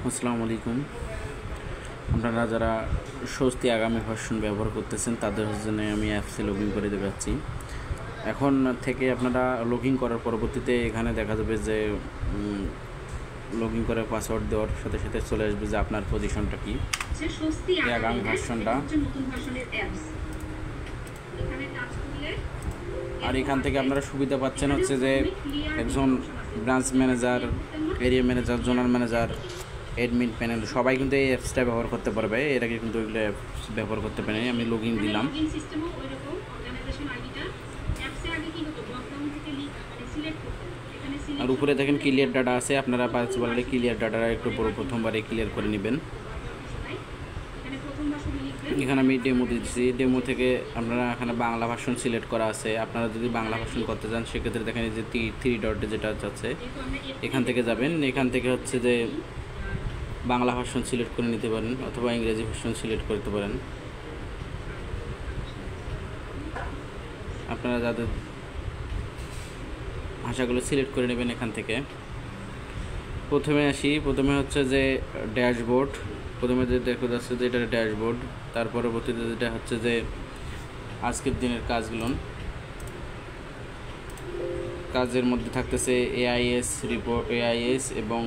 আসসালামু আলাইকুম। আপনারা যারা স্বস্তি আগামী ভার্সন ব্যবহার করতেছেন তাদের জন্য আমি অ্যাপসে লগ ইন করে দেখাচ্ছি। এখন থেকে আপনারা লগ ইন করার পরবর্তীতে এখানে দেখা যাবে যে লগ ইন করে পাসওয়ার্ড দেওয়ার সাথে সাথে চলে আসবে যে আপনার পজিশনটা কি, আগামী ভার্সনটা। আর এখান থেকে আপনারা সুবিধা পাচ্ছেন হচ্ছে যে একজন branch manager, area manager, zonal manager, admin panel সবাই কিন্তু এই অ্যাপসটা ব্যবহার করতে পারবে। এর আগে কিন্তু এগুলো অ্যাপস ব্যবহার করতে পারে। আমি লগ ইন দিলাম। আর উপরে দেখেন ক্লিয়ার ডাটা আছে, আপনারা পারলে ক্লিয়ার ডাটাটা একটু প্রথমবারে ক্লিয়ার করে নেবেন। এখানে আমি ডেমো দিচ্ছি। ডেমো থেকে আপনারা এখানে বাংলা ভার্সন সিলেক্ট করা আছে। আপনারা যদি বাংলা ভার্সন করতে চান সেক্ষেত্রে দেখেন যে থ্রি ডটে যেটা আছে এখান থেকে যাবেন। এখান থেকে হচ্ছে যে বাংলা ভার্সন সিলেক্ট করে নিতে পারেন অথবা ইংরেজি ভার্সন সিলেক্ট করতে পারেন। আপনারা যাদের ভাষাগুলো সিলেক্ট করে নেবেন। এখান থেকে প্রথমে আসি। প্রথমে হচ্ছে যে ড্যাশবোর্ড। প্রথমে যে দেখা যাচ্ছে যে এটা ড্যাশবোর্ড। তার পরবর্তীতে যেটা হচ্ছে যে আজকের দিনের কাজগুলো, কাজের মধ্যে থাকতেছে এআইএস রিপোর্ট, এআইএস এবং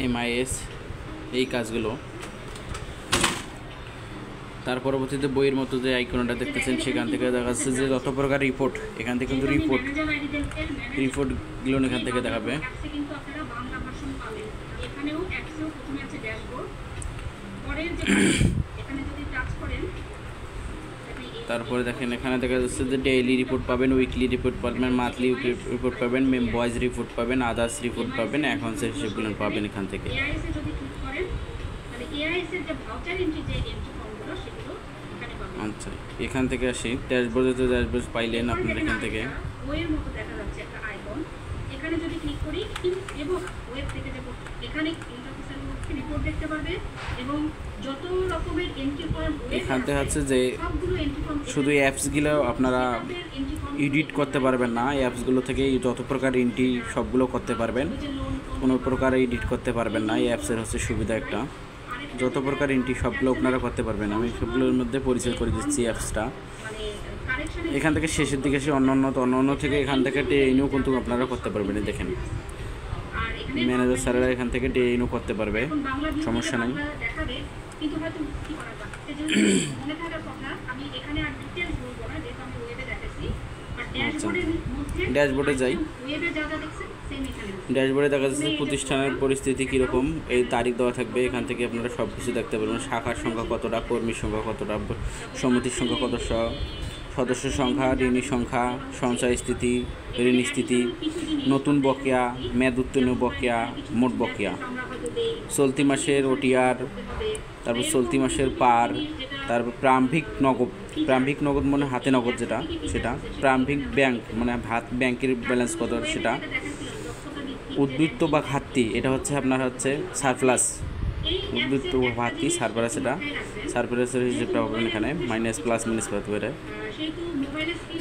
এমআইএস, এই কাজগুলো। তার পরবর্তীতে বইয়ের মতো যে আইকনটা দেখতেছেন সেখান থেকে দেখা যাচ্ছে যে যত প্রকার রিপোর্ট, এখান থেকে কিন্তু রিপোর্টগুলো এখান থেকে দেখাবে। তারপরে দেখেন এখানে দেখা যাচ্ছে যে ডেইলি রিপোর্ট পাবেন, উইকলি রিপোর্ট পাবেন, মান্থলি রিপোর্ট পাবেন, ভয়েস রিপোর্ট পাবেন, আদার্স রিপোর্ট পাবেন, অ্যাকাউন্টসের হিসেবগুলো পাবেন এখান থেকে। আচ্ছা, এখান থেকে আসি ড্যাশবোর্ডে। তো ড্যাশবোর্ড পাইলেন আপনার এখান থেকে। এখান থেকে হচ্ছে যে শুধু অ্যাপসগুলো আপনারা এডিট করতে পারবেন না। অ্যাপসগুলো থেকে যত প্রকার এন্ট্রি সবগুলো করতে পারবেন, কোনো প্রকার এডিট করতে পারবেন না। এই অ্যাপসের হচ্ছে সুবিধা একটা, যত প্রকার এন্ট্রি সবগুলো আপনারা করতে পারবেন। আমি সবগুলোর মধ্যে পরিচয় করে দিচ্ছি অ্যাপসটা। এখান থেকে শেষের দিকে এসে অন্য থেকে এখান থেকে ট্রেনিংও কিন্তু আপনারা করতে পারবেন। দেখেন ম্যানেজার স্যারেরা এখান থেকে ট্রেনিংও করতে পারবে, সমস্যা নেই। আচ্ছা, ড্যাশবোর্ডে যাই। ড্যাশবোর্ডে দেখা যাচ্ছে প্রতিষ্ঠানের পরিস্থিতি কীরকম, এই তারিখ দেওয়া থাকবে। এখান থেকে আপনারা সব কিছু দেখতে পারবেন। শাখার সংখ্যা কতটা, কর্মীর সংখ্যা কতটা, সমিতির সংখ্যা কত, সদস্য সংখ্যা, ঋণী সংখ্যা, সঞ্চয় স্থিতি, ঋণ স্থিতি, নতুন বকেয়া, মেয়াদ উত্তীর্ণ বকেয়া, মোট বকেয়া, চলতি মাসের ওটিআর, তারপর চলতি মাসের পার, তারপর প্রারম্ভিক নগদ মানে হাতে নগদ যেটা সেটা, প্রারম্ভিক ব্যাংক মানে ব্যাংকের ব্যালেন্স কত সেটা, উদ্বৃত্ত বা ঘাটতি এটা হচ্ছে আপনার হচ্ছে সারপ্লাস, উদ্বৃত্ত বা ঘাটতি সারপ্লাস, এটা সারপ্লাসের হিসেবটা পাবেন এখানে, মাইনাস প্লাস মাইনাস করতে পারে।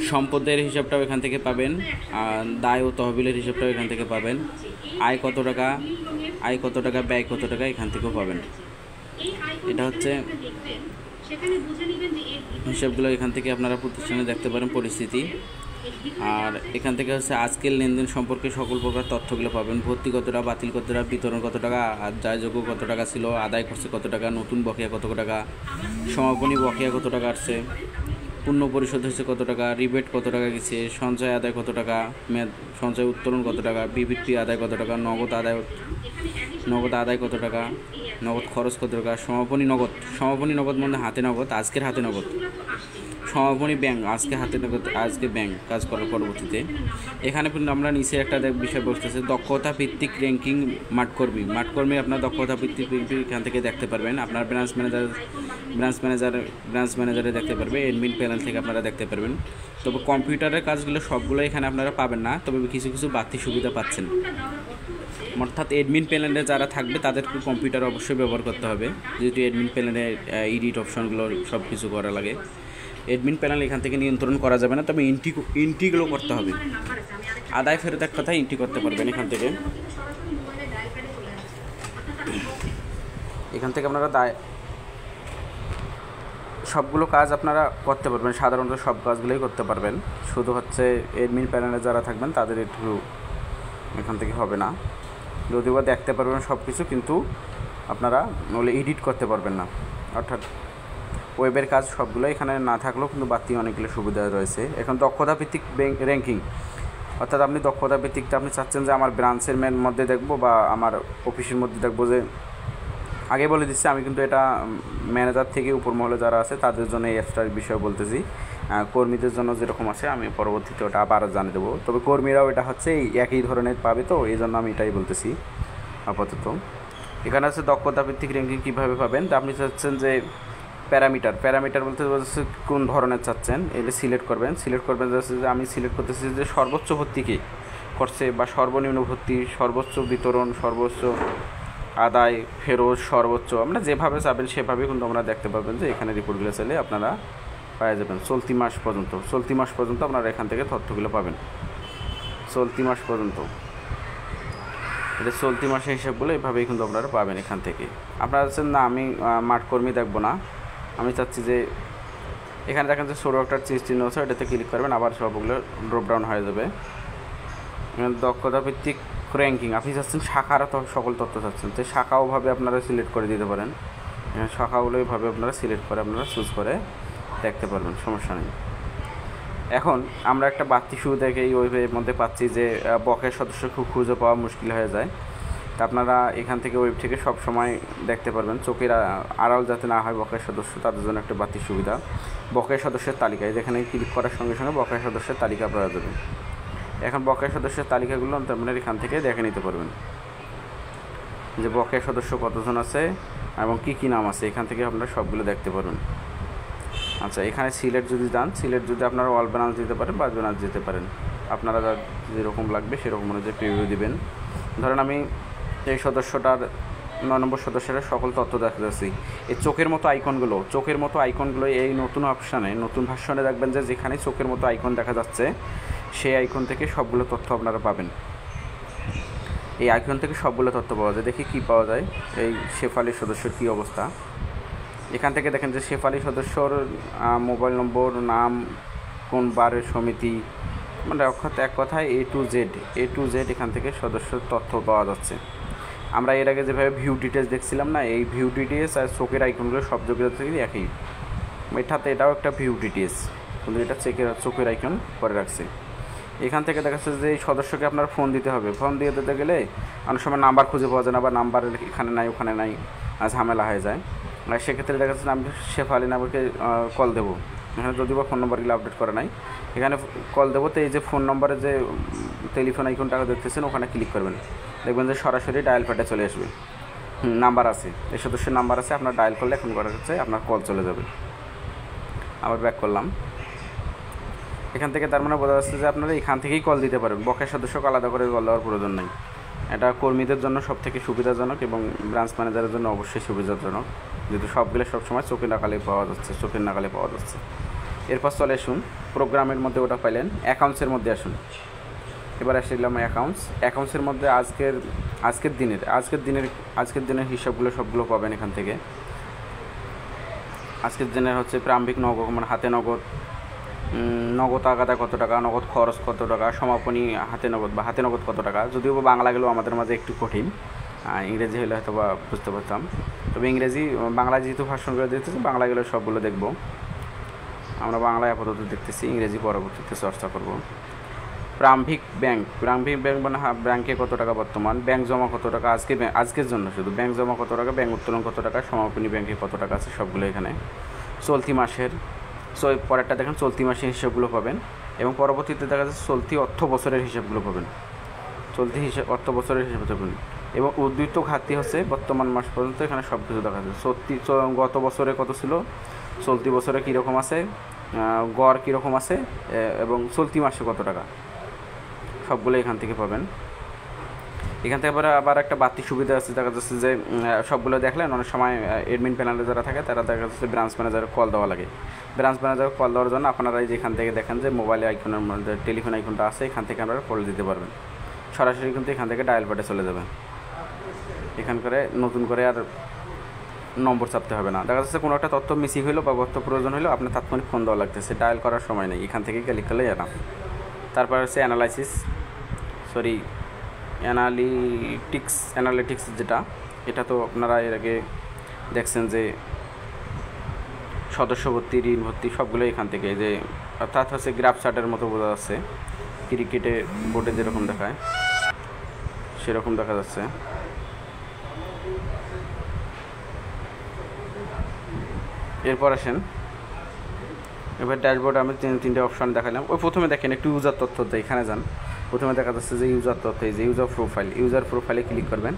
সম্পদের হিসাবটাও এখান থেকে পাবেন, আর দায় ও তহবিলের হিসাবটাও এখান থেকে পাবেন। আয় কত টাকা, ব্যয় কত টাকা এখান থেকেও পাবেন। এটা হচ্ছে হিসাবগুলো এখান থেকে আপনারা প্রতিষ্ঠানে দেখতে পারেন পরিস্থিতি। আর এখান থেকে হচ্ছে আজকের লেনদেন সম্পর্কে সকল প্রকার তথ্যগুলো পাবেন। ভর্তি কতটা, বাতিল কতটা, বিতরণ কত টাকা, আদায়যোগ্য কত টাকা ছিল, আদায় করছে কত টাকা, নতুন বকেয়া কত টাকা, সমাপনী বকেয়া কত টাকা আসছে, পূর্ণ পরিশোধ হয়েছে কত টাকা, রিবেট কত টাকা গেছে, সঞ্চয় আদায় কত টাকা, সঞ্চয় উত্তোলন কত টাকা, বিবৃতি আদায় কত টাকা, নগদ আদায় কত টাকা, নগদ খরচ কত টাকা, সমাপনী নগদ মানে হাতে নগদ, আজকের হাতে নগদ, সমাপনী ব্যাংক আজকে হাতে নগদ, আজকে ব্যাংক কাজ করার পরবর্তীতে। এখানে কিন্তু আমরা নিচে একটা বিষয় বসতেছে দক্ষতা ভিত্তিক র্যাঙ্কিং মাঠকর্মী আপনার দক্ষতা ভিত্তিক র্যাঙ্কিং এখান থেকে দেখতে পারবেন। আপনার ব্রাঞ্চ ম্যানেজারে দেখতে পারবে, অ্যাডমিন প্যানেল থেকে আপনারা দেখতে পারবেন। তবে কম্পিউটারের কাজগুলো সবগুলো এখানে আপনারা পাবেন না, তবে কিছু কিছু বাড়তি সুবিধা পাচ্ছেন। অর্থাৎ অ্যাডমিন প্যানেলে যারা থাকবে তাদেরকে কম্পিউটার অবশ্যই ব্যবহার করতে হবে, যেহেতু অ্যাডমিন প্যানেলে এডিট অপশনগুলো সব কিছু করা লাগে। অ্যাডমিন প্যানেল এখান থেকে নিয়ন্ত্রণ করা যাবে না, তবে এন্ট্রিগুলো করতে হবে। আদায় ফেরত এক কথায় এন্ট্রি করতে পারবেন এখান থেকে। এখান থেকে আপনারা সবগুলো কাজ আপনারা করতে পারবেন, সাধারণত সব কাজগুলোই করতে পারবেন। শুধু হচ্ছে অ্যাডমিন প্যানেলে যারা থাকবেন তাদের একটু এখান থেকে হবে না, যদিও দেখতে পারবেন সব কিছু, কিন্তু আপনারা বলে এডিট করতে পারবেন না। অর্থাৎ ওয়েবের কাজ সবগুলো এখানে না থাকলেও কিন্তু বাড়তি অনেকগুলো সুবিধা রয়েছে। এখন দক্ষতা ভিত্তিক র্যাঙ্কিং, অর্থাৎ আপনি দক্ষতা ভিত্তিকটা আপনি চাচ্ছেন যে আমার ব্রাঞ্চের মধ্যে দেখবো বা আমার অফিসের মধ্যে দেখবো, যে আগে বলে দিচ্ছি আমি কিন্তু এটা ম্যানেজার থেকে উপর মহলে যারা আছে তাদের জন্য এই অ্যাপসটার বিষয়ে বলতেছি। কর্মীদের জন্য যেরকম আছে আমি পরবর্তীতে ওটা আবার জানিয়ে দেবো, তবে কর্মীরাও এটা হচ্ছে এই একই ধরনের পাবে, তো এই জন্য আমি এটাই বলতেছি আপাতত। এখানে আছে দক্ষতা ভিত্তিক র্যাঙ্কিং কীভাবে পাবেন, তা আপনি চাচ্ছেন যে প্যারামিটার বলতে কোন ধরনের চাচ্ছেন এটা সিলেক্ট করবেন যে আমি সিলেক্ট করতেছি যে সর্বোচ্চ ভর্তি কী করছে বা সর্বনিম্ন ভর্তি, সর্বোচ্চ বিতরণ, সর্বোচ্চ আদায়, ফেরত, সর্বোচ্চ, আমরা যেভাবে চাবেন সেভাবেই কিন্তু আমরা দেখতে পাবেন যে এখানে রিপোর্টগুলো চাইলে আপনারা পাওয়া যাবেন। চলতি মাস পর্যন্ত আপনারা এখান থেকে তথ্যগুলো পাবেন। চলতি মাস পর্যন্ত এটা চলতি মাসের হিসাবগুলো এভাবেই কিন্তু আপনারা পাবেন এখান থেকে। আপনারা চাচ্ছেন না আমি মাঠ কর্মী দেখবো না, আমি চাচ্ছি যে এখানে দেখেন যে ছোটো একটা চিহ্ন আছে, এটাতে ক্লিক করবেন, আবার সবগুলো ড্রপডাউন হয়ে যাবে। দক্ষতা ভিত্তিক র্যাঙ্কিং আপনি চাচ্ছেন শাখার সকল তথ্য চাচ্ছেন, তো শাখাওভাবে আপনারা সিলেক্ট করে দিতে পারেন। শাখাগুলো এইভাবে আপনারা সিলেক্ট করে আপনারা চুজ করে দেখতে পারবেন, সমস্যা নেই। এখন আমরা একটা বাড়তি সুবিধা এই ওয়েবের মধ্যে পাচ্ছি যে বকেয়া সদস্য খুব খুঁজে পাওয়া মুশকিল হয়ে যায়, তা আপনারা এখান থেকে ওয়েব থেকে সব সময় দেখতে পারবেন, চোখের আড়াল যাতে না হয় বকেয়া সদস্য, তাদের জন্য একটা বাড়তি সুবিধা। বকেয়া সদস্যের তালিকায় যেখানে ক্লিক করার সঙ্গে সঙ্গে বকেয়া সদস্যের তালিকা পাওয়া যাবে। এখন বকেয়া সদস্যের তালিকাগুলো আপনারা এখান থেকে দেখে নিতে পারবেন যে বকেয়া সদস্য কতজন আছে এবং কী নাম আছে, এখান থেকে আপনারা সবগুলো দেখতে পারবেন। আচ্ছা, এখানে সিলেক্ট যদি আপনারা অল ব্রাঞ্চ দিতে পারেন বা ব্রাঞ্চ দিতে পারেন, আপনারা যেরকম লাগবে সেরকম অনুযায়ী প্রিভিউ দিবেন। ধরেন আমি এই সদস্যটার 9 নম্বর সদস্যের সকল তথ্য দেখা যাচ্ছি। এই চোখের মতো আইকনগুলো এই নতুন অপশানে, নতুন ভার্সনে দেখবেন যে যেখানে চোখের মতো আইকন দেখা যাচ্ছে সেই আইকন থেকে সবগুলো তথ্য আপনারা পাবেন। এই আইকন থেকে সবগুলো তথ্য পাওয়া যায়। দেখি কি পাওয়া যায়, এই শেফালি সদস্যর কী অবস্থা। এখান থেকে দেখেন যে শেফালি সদস্যর মোবাইল নম্বর, নাম, কোন বারের সমিতি, মানে অর্থাৎ এক কথায় এ টু জেড এখান থেকে সদস্যর তথ্য পাওয়া যাচ্ছে। আমরা এর আগে যেভাবে ভিউ ডিটেলস দেখছিলাম না, এই ভিউ ডিটেলস আর চোখের আইকনগুলো সব যোগ্যতা থেকে একই, এটাও একটা ভিউ ডিটেলস, কিন্তু এটা চোখের আইকন করে রাখছে। এখান থেকে দেখা যাচ্ছে যে এই সদস্যকে আপনার ফোন দিতে হবে, ফোন দিয়ে দিতে গেলে অনেক সময় নাম্বার খুঁজে পাওয়া যায় না, বা নাম্বার এখানে নাই ওখানে নাই, ঝামেলা হয়ে যায়। আর সেক্ষেত্রে দেখা যাচ্ছে আমি শেফালি নাম্বারকে কল দেবো, এখানে যদিও বা ফোন নম্বরগুলো আপডেট করা নাই, এখানে কল দেবো। তো এই যে ফোন নম্বরে যে টেলিফোন আইকনটা দেখতেছেন ওখানে ক্লিক করবেন, দেখবেন যে সরাসরি ডায়াল প্যাডে চলে আসবে, নাম্বার আছে, এই সদস্যের নাম্বার আছে, আপনার ডায়াল করলে এখন করা হচ্ছে আপনার কল চলে যাবে। আবার ব্যাক করলাম, এখান থেকে তার মানে বোঝা যাচ্ছে যে আপনারা এখান থেকেই কল দিতে পারেন, বকেয়া সদস্যকে আলাদা করে কল দেওয়ার প্রয়োজন নেই। এটা কর্মীদের জন্য সবথেকে সুবিধাজনক এবং ব্রাঞ্চ ম্যানেজারের জন্য অবশ্যই সুবিধাজনক, যেহেতু সবগুলো সবসময় চোখের নাগালে পাওয়া যাচ্ছে। এরপর চলে আসুন প্রোগ্রামের মধ্যে, ওটা পাইলেন। অ্যাকাউন্টসের মধ্যে আসুন, এবার আসলাম অ্যাকাউন্টসের মধ্যে আজকের দিনের হিসাবগুলো সবগুলো পাবেন এখান থেকে। আজকের দিনের হচ্ছে প্রারম্ভিক নগদ, মানে হাতে নগদ আগাদা কত টাকা, নগদ খরচ কত টাকা, সমাপনী হাতে নগদ কত টাকা। যদিও বাংলা গেলেও আমাদের মাঝে একটু কঠিন, ইংরেজি হলে হয়তো বা বুঝতে পারতাম, তবে বাংলা যেহেতু ভাষণ করে দেখতেছি, বাংলা গেলে সবগুলো দেখব। আমরা বাংলায় আপাতত দেখতেছি, ইংরেজি পরবর্তীতে চর্চা করব। প্রারম্ভিক ব্যাংক মানে ব্যাংকে কত টাকা বর্তমান, ব্যাংক জমা কত টাকা আজকের জন্য, শুধু ব্যাংক জমা কত টাকা, ব্যাংক উত্তোলন কত টাকা, সমাপনী ব্যাংকে কত টাকা আছে, সবগুলো এখানে। চলতি মাসের পরেরটা দেখেন চলতি মাসের হিসাবগুলো পাবেন, এবং পরবর্তীতে দেখা যাচ্ছে চলতি অর্থ বছরের হিসাবগুলো পাবেন, অর্থ বছরের হিসাব পাবেন। এবং উদ্বৃত্ত ঘাটতি হচ্ছে বর্তমান মাস পর্যন্ত, এখানে সব কিছু দেখা যাচ্ছে। গত বছরে কত ছিল, চলতি বছরে কীরকম আছে, গড় কীরকম আছে, এবং চলতি মাসে কত টাকা, সবগুলো এখান থেকে পাবেন। এখান থেকে আবার একটা বাড়তি সুবিধা আছে, দেখা যাচ্ছে যে সবগুলো দেখলেন, অনেক সময় অ্যাডমিন প্যানেলে যারা থাকে তারা দেখা যাচ্ছে ব্রাঞ্চ ম্যানেজারে কল দেওয়া লাগে। ব্রাঞ্চ ম্যানেজার কল দেওয়ার জন্য আপনারা যেখান থেকে দেখেন যে মোবাইলে আইকনের মধ্যে টেলিফোন আইকনটা আছে, এখান থেকে আপনারা কল দিতে পারবেন, সরাসরি কিন্তু এখান থেকে ডায়াল প্যাডে চলে যাবেন। এখান করে নতুন করে আর নম্বর চাপতে হবে না। দেখা যাচ্ছে কোনো একটা তথ্য মিসিং হলো বা তথ্য প্রয়োজন হলো, আপনার তাৎক্ষণিক ফোন দেওয়া লাগতেছে, ডায়াল করার সময় নেই, এখান থেকে ক্লিক করলেই এনাফ। তারপর হচ্ছে অ্যানালিটিক্স যেটা, এটা তো আপনারা এর আগে দেখছেন যে সদস্য ভর্তি, ঋণ ভর্তি সবগুলো এখান থেকে, যে অর্থাৎ হচ্ছে গ্রাফ চার্টের মতো বোঝা যাচ্ছে, ক্রিকেটে বোর্ডে যেরকম দেখায় সেরকম দেখা যাচ্ছে। এরপর আসেন, এবার ড্যাশবোর্ডে আমি তিনটে অপশান দেখালাম। ওই প্রথমে দেখেন একটু ইউজার তথ্য, এখানে যান, প্রথমে দেখা যাচ্ছে যে ইউজার তথ্য, এই যে ইউজার প্রোফাইলে ক্লিক করবেন।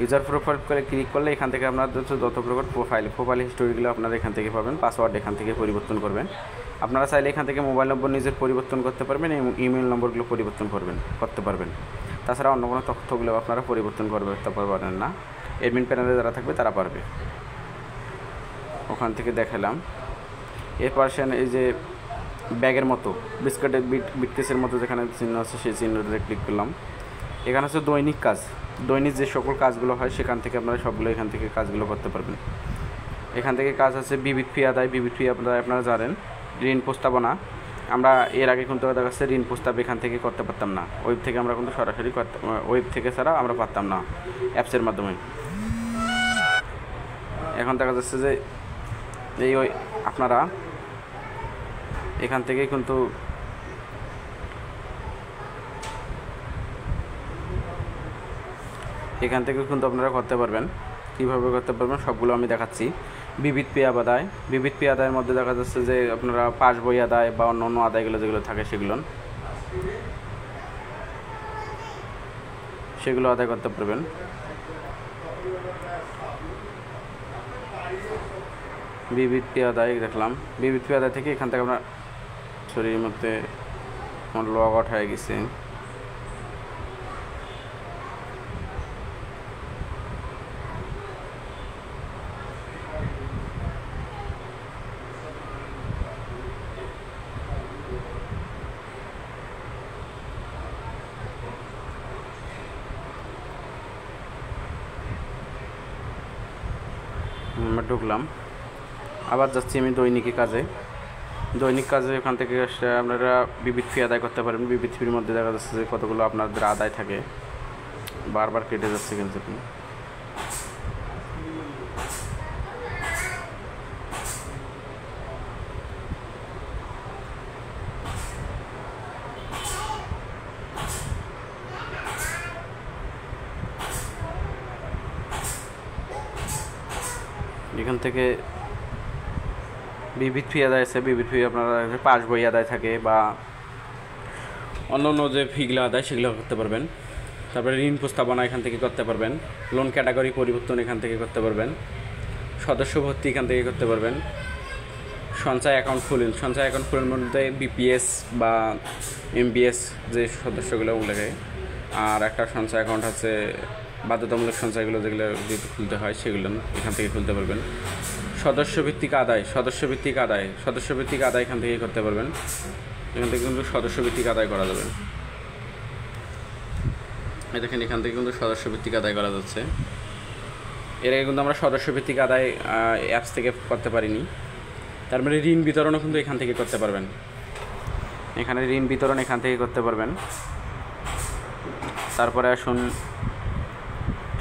ইউজার প্রোফাইল করে ক্লিক করলে এখান থেকে আপনার যত প্রকার প্রোফাইল হিস্টোরিগুলো আপনারা এখান থেকে পাবেন। পাসওয়ার্ড এখান থেকে পরিবর্তন করবেন। আপনারা চাইলে এখান থেকে মোবাইল নম্বর নিজের পরিবর্তন করতে পারবেন এবং ইমেল নম্বরগুলো পরিবর্তন করতে পারবেন। তাছাড়া অন্য কোনো তথ্যগুলো আপনারা পরিবর্তন করতে পারবেন না, অ্যাডমিন প্যানেলে যারা থাকবে তারা পারবে। ওখান থেকে দেখালাম। এরপর আসেন এই যে ব্যাগের মতো বিটকেসের মতো যেখানে চিহ্ন আছে সেই চিহ্নটাতে ক্লিক করলাম। এখানে হচ্ছে দৈনিক যে সকল কাজগুলো হয় সেখান থেকে আপনারা সবগুলো এখান থেকে কাজগুলো করতে পারবেন। এখান থেকে কাজ আছে বিবিধ ফি আপনারা জানেন। ঋণ প্রস্তাবনা, আমরা এর আগে কিন্তু দেখা যাচ্ছে ঋণ প্রস্তাব এখান থেকে করতে পারতাম না, ওয়েব থেকে আমরা কিন্তু সরাসরি ওয়েব থেকে ছাড়া আমরা পারতাম না, অ্যাপসের মাধ্যমে। এখন দেখা যাচ্ছে যে আপনারা এখান থেকে কিন্তু আপনারা করতে পারবেন। কীভাবে করতে পারবেন সবগুলো আমি দেখাচ্ছি। বিবিধ পে আদায়ের মধ্যে দেখা যাচ্ছে যে আপনারা পাস বই আদায় বা অন্য আদায়গুলো যেগুলো থাকে সেগুলো আদায় করতে পারবেন। বিবিধ পে আদায় দেখলাম। বিবিধ পে আদায় থেকে এখান থেকে আমরা শরীরের মধ্যে আমার লগ আউট হয়ে গেছে। আমরা ঢুকলাম, আবার যাচ্ছি আমি দৈনিক কাজে। ওখান থেকে আপনারা বিবিধ ফি আদায় করতে পারেন। বিবিধ ফির মধ্যে দেখা যাচ্ছে যে কতগুলো আপনাদের আদায় থাকে, বারবার কেটে যাচ্ছে কিন্তু। এখান থেকে বিবিধ ফি আদায় আছে, বিবিধ ফি আপনারা পাস বই আদায় থাকে বা অন্য যে ফিগুলো আদায় সেগুলো করতে পারবেন। তারপরে ঋণ প্রস্তাবনা এখান থেকে করতে পারবেন। লোন ক্যাটাগরি পরিবর্তন এখান থেকে করতে পারবেন। সদস্য ভর্তি এখান থেকে করতে পারবেন। সঞ্চয় অ্যাকাউন্ট খুলেন মধ্যে বিপিএস বা এমবিএস যে সদস্যগুলো লাগে, আর একটা সঞ্চয় অ্যাকাউন্ট আছে বাধ্যতামূলক সঞ্চয়গুলো যেগুলো খুলতে হয় সেগুলো এখান থেকে খুলতে পারবেন। সদস্যভিত্তিক আদায় এখান থেকে করতে পারবেন। এখান থেকে কিন্তু সদস্যভিত্তিক আদায় করা যাবে। দেখেন এখান থেকে কিন্তু সদস্যভিত্তিক আদায় করা যাচ্ছে। এর আগে কিন্তু আমরা সদস্যভিত্তিক আদায় অ্যাপস থেকে করতে পারিনি। তারপরে ঋণ বিতরণও কিন্তু এখান থেকে করতে পারবেন। এখানে ঋণ বিতরণ এখান থেকে করতে পারবেন। তারপরে আসুন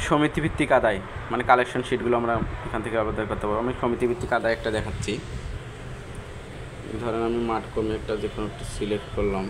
সমিতিভিত্তিক আদায়, মানে কালেকশন শিটগুলো আমরা এখান থেকে আবেদন করতে পারবো। আমি সমিতিভিত্তিক আদায় একটা দেখাচ্ছি। ধরেন আমি মাঠ কমে একটা যে কোনো একটা সিলেক্ট করলাম।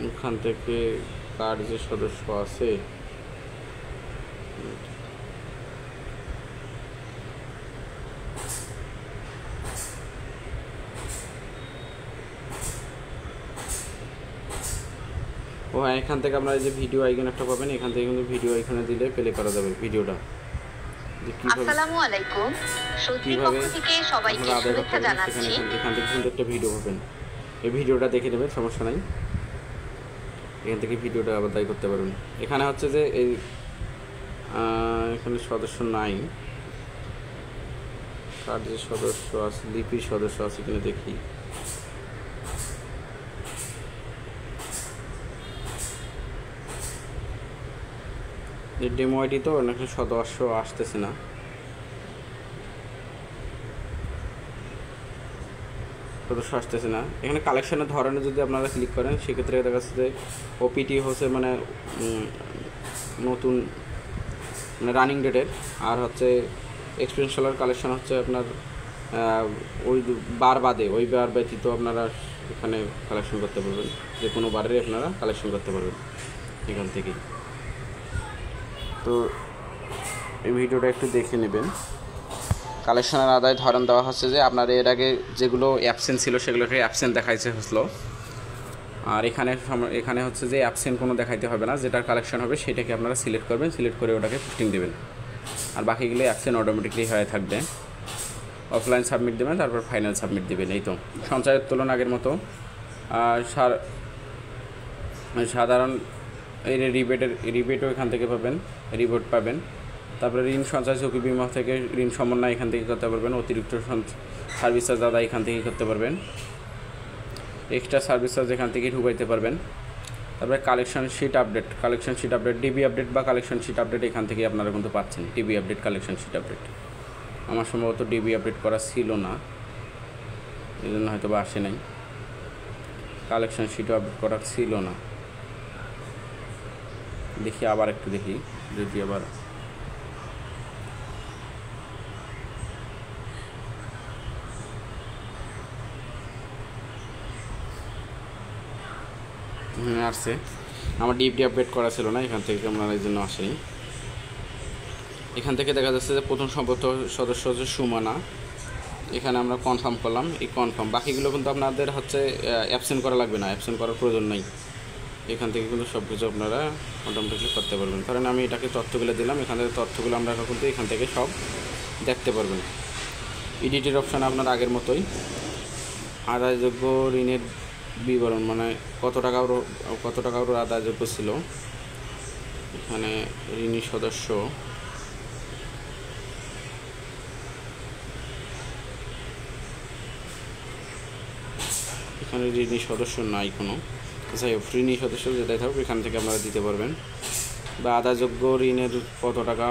এখান থেকে কার যে সদস্য আছে ও হ্যাঁ, এখান থেকে আপনারা এই যে ভিডিও আইকন একটা পাবেন, এখান থেকে কিন্তু ভিডিও এখানে দিলে প্লে করা যাবে ভিডিওটা, যে আসসালামু আলাইকুম, সৌদির পক্ষ থেকে সবাইকে শুভেচ্ছা জানাচ্ছি। এখান থেকে কিন্তু একটা ভিডিও পাবেন, এই ভিডিওটা দেখে নেবেন, সমস্যা নাই। এখান থেকে ভিডিওটা আদায় করতে পারবেন। এখানে হচ্ছে যে এই এখানে সদস্য নাই, কার যে সদস্য আছে, লিপির সদস্য আছে কিনা দেখি। যে ডেমো আইডি তো এখানে সদস্য আসতেছে না, সদস্য আসতেছে না। এখানে কালেকশনের ধরনে যদি আপনারা ক্লিক করেন সেক্ষেত্রে দেখা যাচ্ছে যে ওপিটি হচ্ছে মানে নতুন মানে রানিং ডেটের, আর হচ্ছে এক্সপেন্সিয়াল কালেকশন হচ্ছে আপনার ওই বার বাদে, ওই বার ব্যতীত আপনারা এখানে কালেকশন করতে পারবেন, যে কোনো বারেরই আপনারা কালেকশন করতে পারবেন এখান থেকেই। তো এই ভিডিওটা একটু দেখে নেবেন। কালেকশনের আদায় ধরন দেওয়া হচ্ছে যে আপনার এর আগে যেগুলো অ্যাবসেন্ট ছিল সেগুলোকে অ্যাবসেন্ট দেখাইছে হলো, আর এখানে হচ্ছে যে অ্যাবসেন্ট কোনো দেখাইতে হবে না, যেটার কালেকশন হবে সেটাকে আপনারা সিলেক্ট করবেন, সিলেক্ট করে ওটাকে পোস্টিং দেবেন, আর বাকিগুলো অ্যাবসেন্ট অটোমেটিকলি হয়ে থাকবে। অফলাইন সাবমিট দেবেন, তারপর ফাইনাল সাবমিট দেবেন। এই তো সঞ্চয় উত্তোলন আগের মতো। সাধারণ এই রিবেটও এখান থেকে পাবেন, রিবেট পাবেন। তারপরে ঋণ সঞ্চয় ঝুঁকি বিমা থেকে ঋণ সমন্বয় এখান থেকে করতে পারবেন, অতিরিক্ত সার্ভিস চার্জ আদায় এখান থেকে করতে পারবেন, এক্সট্রা সার্ভিস চার্জ এখান থেকে ঢুকাইতে পারবেন। তারপরে collection sheet update, DB update বা কালেকশন শিট আপডেট এখান থেকে আপনারা কিন্তু পাচ্ছেন। DB update, collection sheet update, আমার সম্ভবত ডিবি আপডেট করা ছিল না, এই জন্য হয়তো বা আসে নাই। কালেকশন শিটও আপডেট করা ছিল না, দেখি আবার একটু দেখি যদি আবার আসছে। আমার ডিপি আপডেট করা ছিল না, এখান থেকে আপনারা এই জন্য আসেনি। এখান থেকে দেখা যাচ্ছে যে প্রথম সদস্য হচ্ছে সুমানা, এখানে আমরা কনফার্ম করলাম, এই কনফার্ম। বাকিগুলো কিন্তু আপনাদের হচ্ছে অ্যাবসেন্ট করা লাগবে না, অ্যাবসেন্ট করার প্রয়োজন নেই। এখান থেকে কিন্তু সব কিছু আপনারা অটোমেটিকলি করতে পারবেন। কারণ আমি এটাকে তথ্যগুলো দিলাম, এখান থেকে তথ্যগুলো আমরা কিন্তু এখান থেকে সব দেখতে পারবেন। এডিটের অপশান আপনার আগের মতোই, আদায়যোগ্য ঋণের বিবরণ, মানে কত টাকা ওর আদায়যোগ্য ছিল। এখানে ঋণী সদস্য, এখানে ঋণী সদস্য নাই কোনো, যাই হোক ঋণী সদস্য যেটাই থাকুক এখান থেকে আপনারা দিতে পারবেন। বা আদায়যোগ্য ঋণের কত টাকা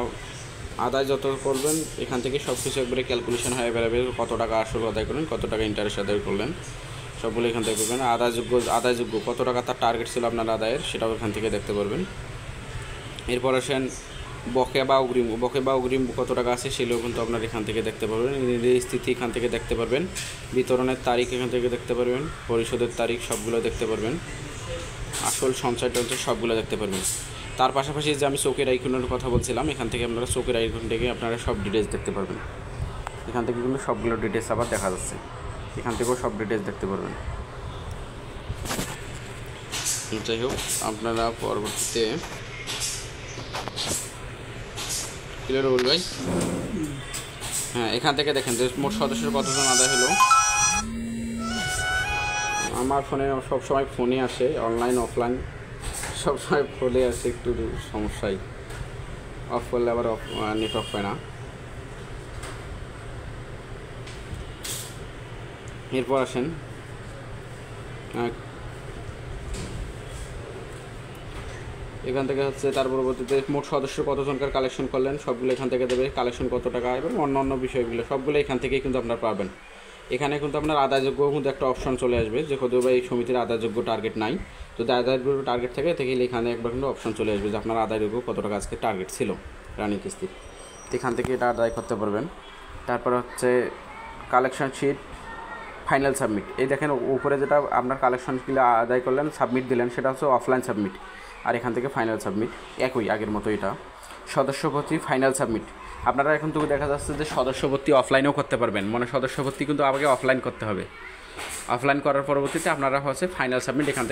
আদায় যত করবেন এখান থেকে সব কিছু একবারে ক্যালকুলেশন হয়ে বেরোবে, কত টাকা আসল আদায় করলেন, কত টাকা ইন্টারেস্ট আদায় করলেন, সবগুলো এখান থেকে করবেন। আদায়যোগ্য কত টাকা তার টার্গেট ছিল আপনার আদায়ের, সেটাও এখান থেকে দেখতে পারবেন। এরপর আসেন বকেয়া বা অগ্রিম কত টাকা আছে সেগুলো কিন্তু আপনার এখান থেকে দেখতে পারবেন। ঋণের স্থিতি এখান থেকে দেখতে পারবেন, বিতরণের তারিখ এখান থেকে দেখতে পারবেন, পরিশোধের তারিখ সবগুলো দেখতে পারবেন, আসল সঞ্চয়টা হচ্ছে সবগুলো দেখতে পারবেন। তার পাশাপাশি যে আমি চোখের আইকনের কথা বলছিলাম, এখান থেকে আপনারা চোখের আইকন থেকে আপনারা সব ডিটেলস দেখতে পারবেন। এখান থেকে কিন্তু সবগুলো ডিটেলস আবার দেখা যাচ্ছে, এখান থেকেও সব ডিটেলস দেখতে পারবেন। যাই হোক, আপনারা পরবর্তীতে ক্লিয়ার বল ভাই। হ্যাঁ, এখান থেকে দেখেন যে মোট সদস্যের কতজন আদায় হলো। আমার ফোনে সবসময় ফোনে আসে, অনলাইন অফলাইন সবসময় ফোনে আসে, একটু সমস্যাই, অফ করলে আবার নেট অফ হয় না। এরপর আসেন এখান থেকে হচ্ছে তার পরবর্তীতে মোট সদস্য কতজনকার কালেকশন করলেন সবগুলো এখান থেকে দেবে, কালেকশন কত টাকা এবং অন্য বিষয়গুলো সবগুলো এখান থেকেই কিন্তু আপনারা পাবেন। এখানে কিন্তু আপনার আদায়যোগ্য কিন্তু একটা অপশন চলে আসবে, যে কত বা এই সমিতির আদায়যোগ্য টার্গেট নাই, যদি আদায়যোগ্য টার্গেট থাকে তাহলে এখানে একবার কিন্তু অপশন চলে আসবে যে আপনার আদায়যোগ্য কত টাকা আজকে টার্গেট ছিল রানিং কিস্তির, এখান থেকে এটা আদায় করতে পারবেন। তারপর হচ্ছে কালেকশন শিট, ফাইনাল সাবমিট। এই দেখেন উপরে যেটা আপনার কালেকশনগুলো আদায় করলেন, সাবমিট দিলেন, সেটা হচ্ছে অফলাইন সাবমিট, আর এখান থেকে ফাইনাল সাবমিট একই আগের মতো। এটা সদস্যভর্তি ফাইনাল সাবমিট। আপনারা এখন তো দেখা যাচ্ছে যে সদস্যভর্তি অফলাইনেও করতে পারবেন, মানে সদস্যভর্তি কিন্তু আগে অফলাইন করতে হবে, অফলাইন করার পরবর্তীতে আপনারা হচ্ছে ফাইনাল সাবমিট এখান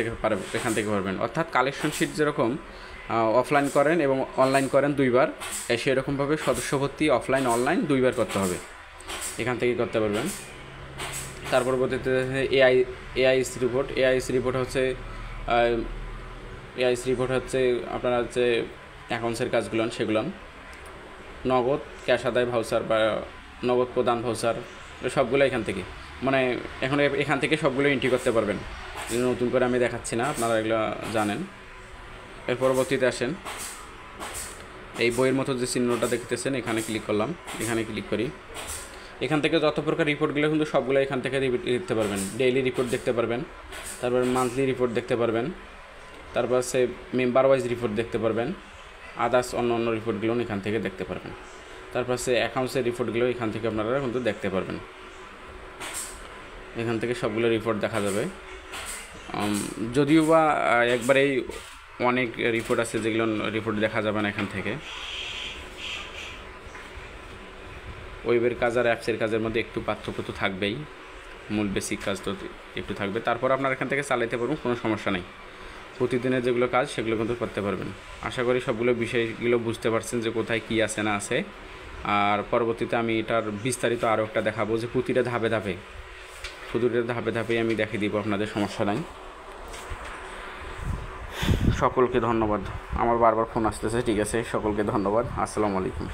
থেকে পারবেন। অর্থাৎ কালেকশন শিট যেরকম অফলাইন করেন এবং অনলাইন করেন দুইবার, সেরকমভাবে সদস্য ভর্তি অফলাইন অনলাইন দুইবার করতে হবে, এখান থেকে করতে পারবেন। তার পরবর্তীতে এআইএস রিপোর্ট হচ্ছে আপনারা যে অ্যাকাউন্টসের কাজগুলো সেগুলো, নগদ ক্যাশ আদায় ভাউচার বা নগদ প্রদান ভাউচার সবগুলো এখান থেকে, মানে এখান থেকে সবগুলো এন্ট্রি করতে পারবেন। নতুন করে আমি দেখাচ্ছি না, আপনারা এগুলো জানেন। এর পরবর্তীতে আসেন, এই বইয়ের মতো যে চিহ্নটা দেখতেছেন এখানে ক্লিক করলাম, এখানে ক্লিক করি। এখান থেকে যত প্রকার রিপোর্টগুলো কিন্তু সবগুলো এখান থেকে দেখতে পারবেন। ডেইলি রিপোর্ট দেখতে পারবেন, তারপর মান্থলি রিপোর্ট দেখতে পারবেন, তারপর সে মেম্বার ওয়াইজ রিপোর্ট দেখতে পারবেন, আদার্স অন্য রিপোর্টগুলো এখান থেকে দেখতে পারবেন। তারপর সে অ্যাকাউন্টসের রিপোর্টগুলো এখান থেকে আপনারা কিন্তু দেখতে পারবেন। এখান থেকে সবগুলো রিপোর্ট দেখা যাবে। যদিও বা একবারেই অনেক রিপোর্ট আছে যেগুলো রিপোর্ট দেখা যাবে না এখান থেকে। ওয়েবের কাজ আর অ্যাপসের কাজের মধ্যে একটু পার্থক্য তো থাকবেই, মূল বেসিক কাজ তো একটু থাকবে। তারপর আপনারা এখান থেকে চালাতে পারবেন, কোনো সমস্যা নেই। প্রতিদিনের যেগুলো কাজ সেগুলো কিন্তু করতে পারবেন। আশা করি সবগুলো বিষয়গুলো বুঝতে পারছেন যে কোথায় কী আছে না আছে। আর পরবর্তীতে আমি এটার বিস্তারিত আরও একটা দেখাবো, যে প্রতিটা ধাপে ধাপে আমি দেখিয়ে দিব, আপনাদের সমস্যা নাই। সকলকে ধন্যবাদ। আমার বারবার ফোন আসতেছে, ঠিক আছে, সকলকে ধন্যবাদ। আসসালামু আলাইকুম।